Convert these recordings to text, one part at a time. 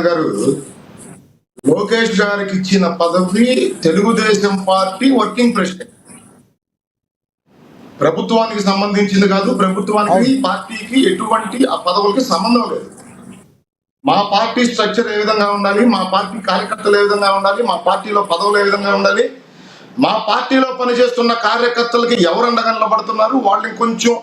గారు లోకేష్ గారికి ఇచ్చిన పదవి తెలుగుదేశం పార్టీ వర్కింగ్ ప్రెసిడెంట్. ప్రభుత్వానికి సంబంధించింది కాదు, ప్రభుత్వానికి పార్టీకి ఎటువంటి ఆ పదవులకి సంబంధం లేదు. మా పార్టీ స్ట్రక్చర్ ఏ విధంగా ఉండాలి, మా పార్టీ కార్యకర్తలు ఏ విధంగా ఉండాలి, మా పార్టీలో పదవులు ఏ విధంగా ఉండాలి, మా పార్టీలో పనిచేస్తున్న కార్యకర్తలకి ఎవరు అండగా నిలబడుతున్నారు, వాళ్ళని కొంచెం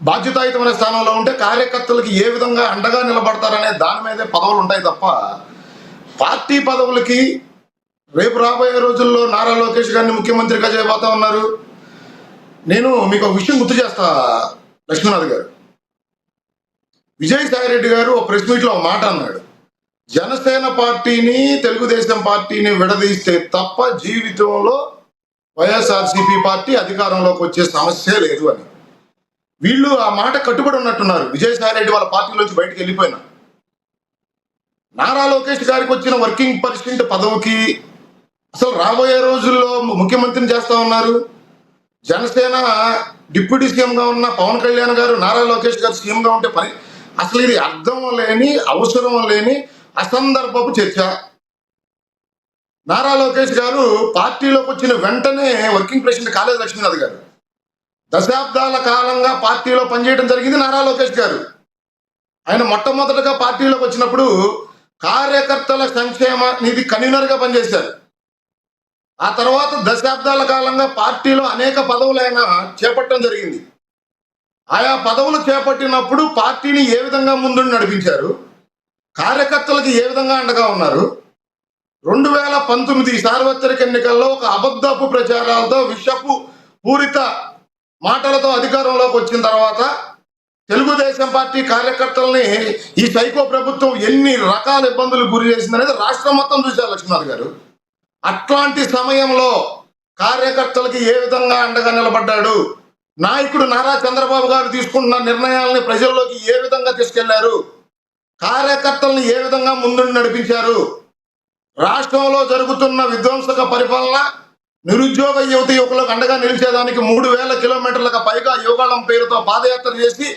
బాధ్యతాయుతమైన స్థానంలో ఉంటే కార్యకర్తలకి ఏ విధంగా అండగా నిలబడతారనే దాని మీదే పదవులు ఉంటాయి తప్ప పార్టీ పదవులకి రేపు రాబోయే రోజుల్లో నారా లోకేష్ గారిని ముఖ్యమంత్రిగా చేయబోతా ఉన్నారు. నేను మీకు ఒక విషయం గుర్తు చేస్తా లక్ష్మీనాథ్ గారు. విజయసాయి రెడ్డి గారు ఒక ప్రెస్ మీట్ లో ఒక మాట అన్నాడు, జనసేన పార్టీని తెలుగుదేశం పార్టీని విడదీస్తే తప్ప జీవితంలో వైఎస్ఆర్సీపీ పార్టీ అధికారంలోకి వచ్చే సమస్య లేదు అని. వీళ్ళు ఆ మాట కట్టుబడి ఉన్నట్టున్నారు. విజయసాయి రెడ్డి వాళ్ళ పార్టీలోంచి బయటకు వెళ్ళిపోయినా నారా లోకేష్ గారికి వచ్చిన వర్కింగ్ ప్రెసిడెంట్ పదవికి అసలు రాబోయే రోజుల్లో ముఖ్యమంత్రిని చేస్తా ఉన్నారు. జనసేన డిప్యూటీ సీఎంగా ఉన్న పవన్ కళ్యాణ్ గారు నారా లోకేష్ గారు సీఎంగా ఉంటే పని అసలు ఇది అర్థం లేని, అవసరం లేని అసందర్భపు చర్చ. నారా లోకేష్ గారు పార్టీలోకి వచ్చిన వెంటనే వర్కింగ్ ప్రెసిడెంట్ కాలేదు లక్ష్మీనాథ్ గారు. దశాబ్దాల కాలంగా పార్టీలో పనిచేయడం జరిగింది నారా లోకేష్ గారు. ఆయన మొట్టమొదటిగా పార్టీలోకి వచ్చినప్పుడు కార్యకర్తల సంక్షేమ నిధి కన్వీనర్గా పనిచేశారు. ఆ తర్వాత దశాబ్దాల కాలంగా పార్టీలో అనేక పదవులు ఆయన చేపట్టడం జరిగింది. ఆయా పదవులు చేపట్టినప్పుడు పార్టీని ఏ విధంగా ముందుండి నడిపించారు, కార్యకర్తలకు ఏ విధంగా అండగా ఉన్నారు. 2019 సార్వత్రిక ఎన్నికల్లో ఒక అబద్ధపు ప్రచారాలతో, విషపు పూరిత మాటలతో అధికారంలోకి వచ్చిన తర్వాత తెలుగుదేశం పార్టీ కార్యకర్తల్ని ఈ సైకో ప్రభుత్వం ఎన్ని రకాల ఇబ్బందులు గురి చేసిందనేది రాష్ట్రం మొత్తం చూశారు లక్ష్మీనాథ్ గారు. అట్లాంటి సమయంలో కార్యకర్తలకి ఏ విధంగా అండగా నిలబడ్డాడు, నాయకుడు నారా చంద్రబాబు గారు తీసుకుంటున్న నిర్ణయాలని ప్రజల్లోకి ఏ విధంగా తీసుకెళ్లారు, కార్యకర్తలను ఏ విధంగా ముందుండి నడిపించారు, రాష్ట్రంలో జరుగుతున్న విధ్వంసక పరిపాలన, నిరుద్యోగ యువత యువకులకు అండగా నిలిచేదానికి 3000 కిలోమీటర్లకు పైగా యువగాళం పేరుతో పాదయాత్ర చేసి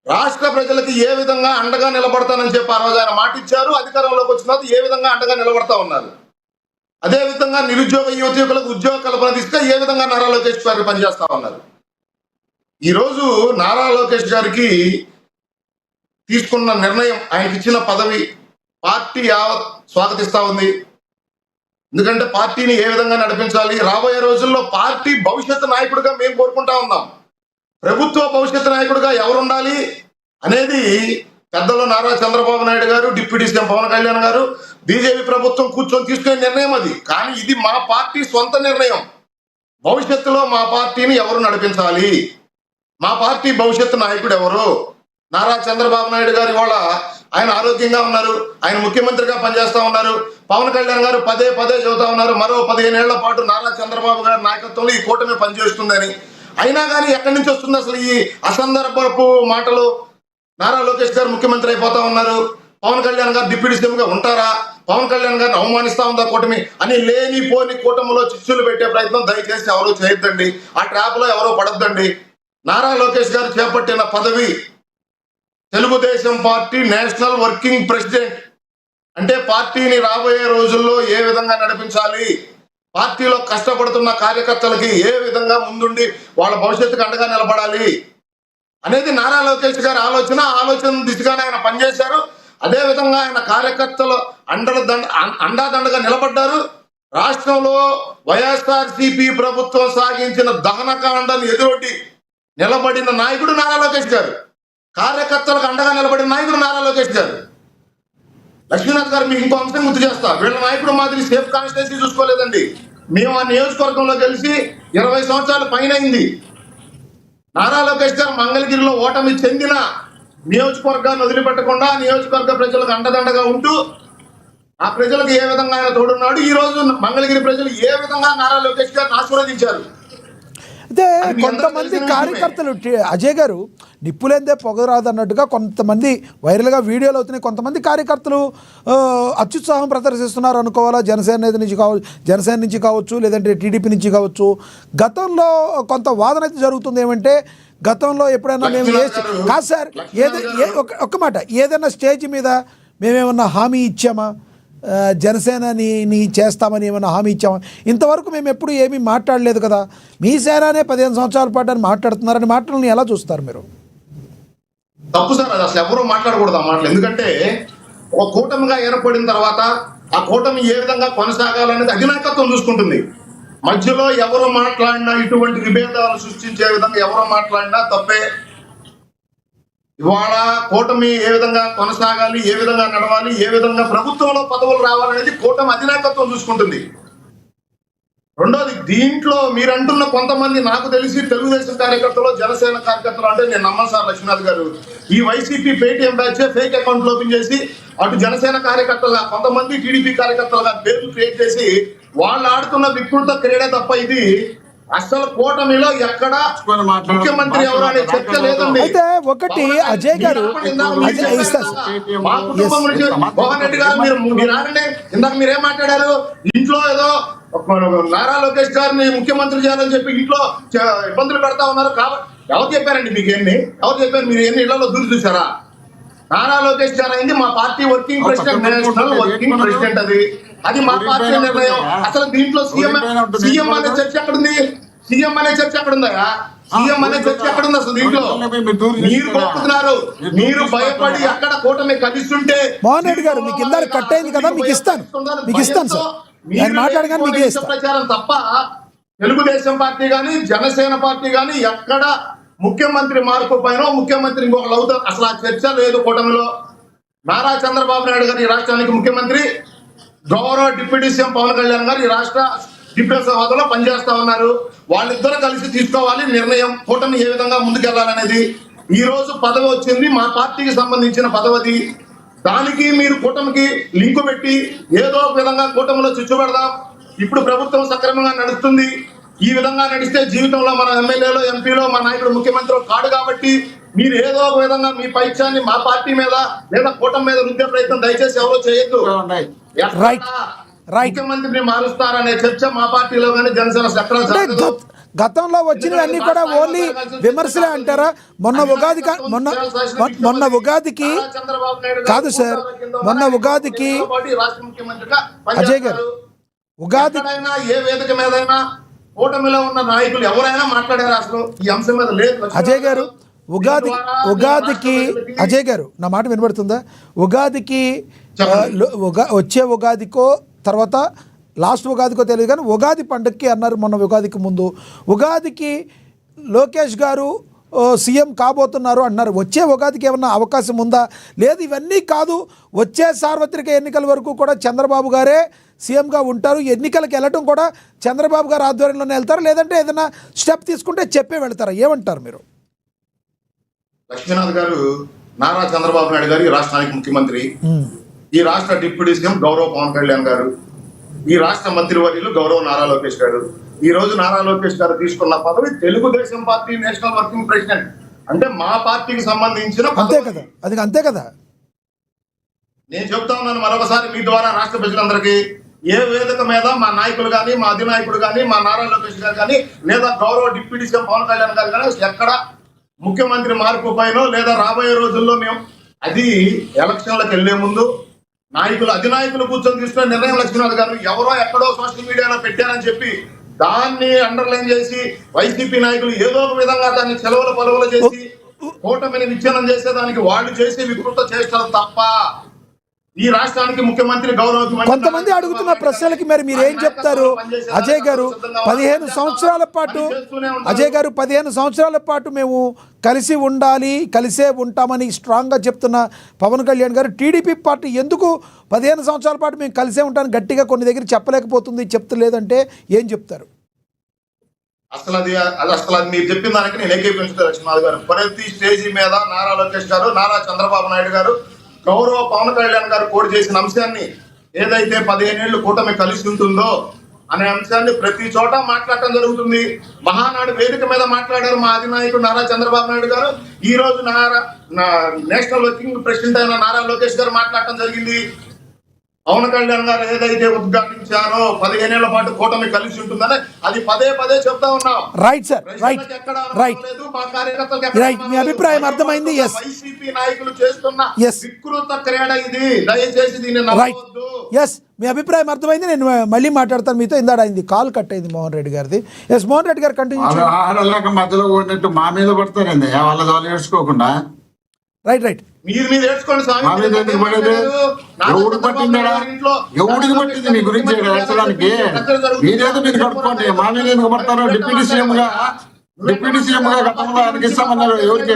రాష్ట్ర ప్రజలకి ఏ విధంగా అండగా నిలబడతానని చెప్పి ఆ రోజు ఆయన మాట ఇచ్చారు. అధికారంలోకి వచ్చిన తర్వాత ఏ విధంగా అండగా నిలబడతా ఉన్నారు. అదేవిధంగా నిరుద్యోగ యువత యువకులకు ఉద్యోగ కల్పన తీసుకు ఏ విధంగా నారా లోకేష్ గారు పనిచేస్తా ఉన్నారు. ఈరోజు నారా లోకేష్ గారికి తీసుకున్న నిర్ణయం, ఆయనకి ఇచ్చిన పదవి పార్టీ యావత్ స్వాగతిస్తా ఉంది. ఎందుకంటే పార్టీని ఏ విధంగా నడిపించాలి, రాబోయే రోజుల్లో పార్టీ భవిష్యత్తు నాయకుడిగా మేము కోరుకుంటా ఉన్నాం. ప్రభుత్వ భవిష్యత్తు నాయకుడిగా ఎవరుండాలి అనేది పెద్దలు నారా చంద్రబాబు నాయుడు గారు, డిప్యూటీ సీఎం పవన్ కళ్యాణ్ గారు, బీజేపీ ప్రభుత్వం కూర్చొని తీసుకునే నిర్ణయం అది. కానీ ఇది మా పార్టీ సొంత నిర్ణయం. భవిష్యత్తులో మా పార్టీని ఎవరు నడిపించాలి, మా పార్టీ భవిష్యత్తు నాయకుడు ఎవరు. నారా చంద్రబాబు నాయుడు గారు ఇవాళ ఆయన ఆరోగ్యంగా ఉన్నారు, ఆయన ముఖ్యమంత్రిగా పనిచేస్తా ఉన్నారు. పవన్ కళ్యాణ్ గారు పదే పదే చెబుతా ఉన్నారు, మరో 15 ఏళ్ల పాటు నారా చంద్రబాబు గారి నాయకత్వంలో ఈ కూటమి పనిచేస్తుందని. అయినా కానీ ఎక్కడి నుంచి వస్తుంది అసలు ఈ అసందర్భపు మాటలు? నారా లోకేష్ గారు ముఖ్యమంత్రి అయిపోతా ఉన్నారు, పవన్ కళ్యాణ్ గారు డిప్యూటీ సీఎంగా ఉంటారా, పవన్ కళ్యాణ్ గారిని అవమానిస్తా ఉందా కూటమి అని లేనిపోని కూటమిలో చిచ్చులు పెట్టే ప్రయత్నం దయచేసి ఎవరో చేయొద్దండి. ఆ ట్రాప్ లో ఎవరో పడొద్దండి. నారా లోకేష్ గారు చేపట్టిన పదవి Telugu Desam party national working president. అంటే పార్టీని రాబోయే రోజుల్లో ఏ విధంగా నడిపించాలి, పార్టీలో కష్టపడుతున్న కార్యకర్తలకి ఏ విధంగా ముందుండి వాళ్ళ భవిష్యత్తుకు అండగా నిలబడాలి అనేది నారా లోకేష్ గారి ఆలోచన దిశగానే ఆయన పనిచేశారు. అదేవిధంగా ఆయన కార్యకర్తలు అండాదండగా నిలబడ్డారు. రాష్ట్రంలో వైఎస్ఆర్సీపీ ప్రభుత్వం సాగించిన దహనకాండను ఎదురొడ్డి నిలబడిన నాయకుడు నారా లోకేష్ గారు, కార్యకర్తలకు అండగా నిలబడిన నాయకుడు నారా లోకేష్ గారు. లక్ష్మీనాథ్ గారు మీకు ఇంకో అంశం గుర్తు చేస్తా, వీళ్ళ నాయకుడు మాదిరి సేఫ్ కాన్స్టిట్యున్సీ చూసుకోలేదండి. మేము ఆ నియోజకవర్గంలో కలిసి 20 సంవత్సరాల పైన అయింది. నారా లోకేష్ గారు మంగళగిరిలో ఓటమి చెందిన నియోజకవర్గాన్ని వదిలిపెట్టకుండా నియోజకవర్గ ప్రజలకు అండదండగా ఉంటూ ఆ ప్రజలకు ఏ విధంగా ఆయన తోడున్నాడు. ఈ రోజు మంగళగిరి ప్రజలు ఏ విధంగా నారా లోకేష్ గారిని ఆశీర్వదించారు. అయితే కొంతమంది కార్యకర్తలు అజయ్ గారు నిప్పులేందే పొగరాదు అన్నట్టుగా కొంతమంది వైరల్గా వీడియోలు అవుతున్నాయి. కొంతమంది కార్యకర్తలు అత్యుత్సాహం ప్రదర్శిస్తున్నారు అనుకోవాలా, జనసేన నుంచి కావచ్చు లేదంటే టీడీపీ నుంచి కావచ్చు. గతంలో కొంత వాదన అయితే జరుగుతుంది ఏమంటే, గతంలో ఎప్పుడైనా మేము కాదు సార్, ఒక్క మాట, ఏదైనా స్టేజ్ మీద మేమేమన్నా హామీ ఇచ్చామా, జనసేనని చేస్తామని ఏమన్నా హామీ ఇచ్చామా? ఇంతవరకు మేము ఎప్పుడు ఏమీ మాట్లాడలేదు కదా. మీ సేనానే 15 సంవత్సరాల పాటు అని మాట్లాడుతున్నారని మాటలని ఎలా చూస్తారు మీరు? తప్పు సార్, అది అసలు ఎవరూ మాట్లాడకూడదు ఆ మాటలు. ఎందుకంటే ఒక కూటమిగా ఏర్పడిన తర్వాత ఆ కూటమి ఏ విధంగా కొనసాగాలనేది అధినాయకత్వం చూసుకుంటుంది. మధ్యలో ఎవరు మాట్లాడినా, ఇటువంటి విభేదాలు సృష్టించే విధంగా ఎవరు మాట్లాడినా తప్పే. ఇవాళ కూటమి ఏ విధంగా కొనసాగాలి, ఏ విధంగా నడవాలి, ఏ విధంగా ప్రభుత్వంలో పదవులు రావాలనేది కూటమి అధినాయకత్వం చూసుకుంటుంది. రెండోది, దీంట్లో మీరంటున్న కొంతమంది నాకు తెలిసి తెలుగుదేశం కార్యకర్తలు, జనసేన కార్యకర్తలు అంటే నేను నమ్మను సార్ లక్ష్మీనాథ్ గారు. ఈ YCP Paytm batch fake account open చేసి అటు జనసేన కార్యకర్తలుగా కొంతమంది, టీడీపీ కార్యకర్తలుగా పేర్లు క్రియేట్ చేసి వాళ్ళు ఆడుతున్న వికృత క్రీడ తప్ప ఇది అసలు కూటమిలో ఎక్కడ ముఖ్యమంత్రి ఎవరు అనే చర్చ లేదండి. అయితే ఒకటి అజయ్ గారు, మా కుటుంబం నుంచి మోహన్ రెడ్డి గారు మీరు ఆగండి. ఇందాక మీరేం మాట్లాడారు? ఇంట్లో ఏదో నారా లోకేష్ గారిని ముఖ్యమంత్రి చేయాలని చెప్పి ఇంట్లో ఇబ్బందులు పెడతా ఉన్నారు. కాబట్టి ఎవరు చెప్పారండి మీకు? ఎవరు చెప్పారు? మీరు ఎన్ని ఇళ్లలో దూరి చూసారా? నారా లోకేష్ గారు అయింది మా party working president, national working president. అది మా పార్టీ నిర్ణయం. అసలు దీంట్లో సీఎం అనే చర్చ ఎక్కడుంది? సీఎం అనే చర్చ ఎక్కడుందా? సీఎం అనే చర్చ ఎక్కడుంది అసలు? దీంట్లో మీరు కోరుతున్నారు. మీరు భయపడి అక్కడ కూటమి కలిస్తుంటే మోహన్ రెడ్డి గారు మీకు ఇందాక కట్ అయింది కదా, మీకు ఇస్తాను సార్, నేను మాట్లాడగానే మీకు ఇస్తాను. ప్రచారం తప్ప తెలుగుదేశం పార్టీ గాని, జనసేన పార్టీ గాని ఎక్కడ ముఖ్యమంత్రి మార్పు పైన ముఖ్యమంత్రి ఇంకొకరు అవుతారు అసలు ఆ చర్చ లేదు కూటమిలో. నారా చంద్రబాబు నాయుడు గారు ఈ రాష్ట్రానికి ముఖ్యమంత్రి, గౌరవ డిప్యూటీ సీఎం పవన్ కళ్యాణ్ గారు ఈ రాష్ట్ర డిప్యూటీ హోదాలో పనిచేస్తా ఉన్నారు. వాళ్ళిద్దరూ కలిసి తీసుకోవాలి నిర్ణయం, కూటమి ఏ విధంగా ముందుకెళ్లాలనేది. ఈ రోజు పదవి వచ్చింది, మా పార్టీకి సంబంధించిన పదవి. దానికి మీరు కూటమికి లింకు పెట్టి ఏదో ఒక విధంగా కూటమిలో చిచ్చుపెడదాం. ఇప్పుడు ప్రభుత్వం సక్రమంగా నడుస్తుంది. ఈ విధంగా నడిస్తే జీవితంలో మన ఎమ్మెల్యేలో, ఎంపీలో, మా నాయకుడు ముఖ్యమంత్రి కాడు. కాబట్టి మీరు ఏదో ఒక విధంగా మీ పైత్యాన్ని మా పార్టీ మీద లేదా కూటమి మీద రుద్దే ప్రయత్నం దయచేసి ఎవరో చేయొద్దు. ముఖ్యమంత్రిని మారుస్తారనే చర్చ మా పార్టీలో కానీ జనసేన ఎక్కడ గతంలో వచ్చినవన్నీ కూడా ఓన్లీ విమర్శలే అంటారా? మొన్న ఉగాదికి కాదు సార్, మొన్న ఉగాదికి అజయ్ గారు ఉగాది ఏ వేదిక మీదైనా కూటమిలో ఉన్న నాయకులు ఎవరైనా మాట్లాడారు అసలు ఈ అంశం మీద లేదు. అజయ్ గారు ఉగాదికి అజయ్ గారు నా మాట వినబడుతుందా? ఉగాదికి వచ్చే ఉగాదికో తర్వాత లాస్ట్ ఉగాదికో తెలియదు కానీ ఉగాది పండుగకి అన్నారు మొన్న ఉగాదికి ముందు. ఉగాదికి లోకేష్ గారు సీఎం కాబోతున్నారు అన్నారు. వచ్చే ఉగాదికి ఏమన్నా అవకాశం ఉందా? లేదు, ఇవన్నీ కాదు, వచ్చే సార్వత్రిక ఎన్నికల వరకు కూడా చంద్రబాబు గారే సీఎంగా ఉంటారు, ఎన్నికలకు వెళ్ళటం కూడా చంద్రబాబు గారు ఆధ్వర్యంలోనే వెళ్తారు, లేదంటే ఏదైనా స్టెప్ తీసుకుంటే చెప్పే వెళ్తారా? ఏమంటారు మీరు? లక్ష్మీనాథ్ గారు నారా చంద్రబాబు నాయుడు గారు ఈ రాష్ట్రానికి ముఖ్యమంత్రి, ఈ రాష్ట్ర డిప్యూటీ సీఎం గౌరవ పవన్ కళ్యాణ్ గారు, ఈ రాష్ట్ర మంత్రివర్యులు గౌరవ నారా లోకేష్ గారు. ఈ రోజు నారా లోకేష్ గారు తీసుకున్న పదవి Telugu Desam party national working president, అంటే మా పార్టీకి సంబంధించిన అంతే కదా, అది అంతే కదా. నేను చెప్తా ఉన్నాను మరొకసారి మీ ద్వారా రాష్ట్ర ప్రజలందరికీ, ఏ వేదిక మీద మా నాయకులు కానీ, మా అధినాయకుడు కానీ, మా నారా లోకేష్ గారు కానీ, లేదా గౌరవ డిప్యూటీ సీఎం పవన్ కళ్యాణ్ గారు కానీ ఎక్కడ ముఖ్యమంత్రి మార్పు పైన లేదా రాబోయే రోజుల్లో మేము అది ఎలక్షన్లకు వెళ్లే ముందు నాయకులు, అధినాయకులు కూర్చొని తీసుకునే నిర్ణయం. లక్ష్మీనాథ్ గారు ఎవరో ఎక్కడో సోషల్ మీడియాలో పెట్టారని చెప్పి దాన్ని అండర్లైన్ చేసి వైసీపీ నాయకులు ఏదో ఒక విధంగా దాన్ని చెలవల పొలవలు చేసి కూటమిని విచ్ఛిన్నం చేసేదానికి వాళ్ళు చేసే వికృత చేష్టలు తప్ప ఈ రాష్ట్రానికి ముఖ్యమంత్రి గౌరవ కొంతమంది అడుగుతున్న ప్రశ్నలకి మరి మీరు ఏం చెప్తారు? అజయ్ గారు 15 సంవత్సరాల పాటు అజయ్ గారు 15 సంవత్సరాల పాటు మేము కలిసి ఉండాలి, కలిసే ఉంటామని స్ట్రాంగ్గా చెప్తున్న పవన్ కళ్యాణ్ గారు, టీడీపీ పార్టీ ఎందుకు 15 సంవత్సరాల పాటు మేము కలిసే ఉంటామని గట్టిగా కొన్ని దగ్గర చెప్పలేకపోతుంది, చెప్తలేదంటే ఏం చెప్తారు? అసలు అది మీరు చెప్పిన దానికి నేను ఏకీపించుతాను లక్ష్మీనాథ్ గారు. ప్రతి స్టేజీ మీద నారా లోకేష్ గారు, నారా చంద్రబాబు నాయుడు గారు, గౌరవ పవన్ కళ్యాణ్ గారు కోడ్ చేసిన అంశాన్ని, ఏదైతే 15 ఏళ్లు కూటమి కలిసి ఉంటుందో అనే అంశాన్ని ప్రతి చోట మాట్లాడటం జరుగుతుంది. మహానాడు వేదిక మీద మాట్లాడారు మా అధినాయకుడు నారా చంద్రబాబు నాయుడు గారు. ఈ రోజు నేషనల్ వర్కింగ్ ప్రెసిడెంట్ అయిన నారా లోకేష్ గారు మాట్లాడటం జరిగింది. పవన్ కళ్యాణ్ గారు ఏదైతే ఉద్ఘాటించారో 15 ఏళ్ల పాటు కూటమి కలిసి ఉంటుందని అది పదే పదే చెప్తా ఉన్నాం. రైట్ సార్, రైట్ ప్రజలకు ఎక్కడ రైట్ లేదు, మా కార్యకర్తలకు ఎక్కడ రైట్. మీ అభిప్రాయం అర్థమైంది. ఎస్ వైసీపీ నాయకులు చేస్తున్న ఎస్ వికృత క్రీడ ఇది. దయచేసి దీన్ని రైట్. నమ్మవద్దు. ఎస్, మీ అభిప్రాయం అర్థమైంది. నేను మళ్ళీ మాట్లాడతాను మీతో. ఇందాడ అయింది, కాల్ కట్ అయింది మోహన్ రెడ్డి గారిది. ఎస్, మోహన్ రెడ్డి గారు కంటిన్యూ వాళ్ళు ఆడలేక మధ్యలో కొట్టినట్టు మా మీద పడతారండి, వాళ్ళ వాళ్ళు ఏడ్చుకోకుండా. Right right. మీరు మీద ఏడ్చుకోండి స్వామి. మా మీద ఎందుకు పడేది? ఎవడు పట్టిందా? ఎవడికి పట్టింది మీ గురించి ఏడ్చడానికి? మీరేదో మీరు కట్టుకోండి, మా మీద ఎందుకు పడతారు? డిప్యూటీ సీఎం గా గతంలో ఆయనకి ఇస్తామన్నారు. ఎవరికి?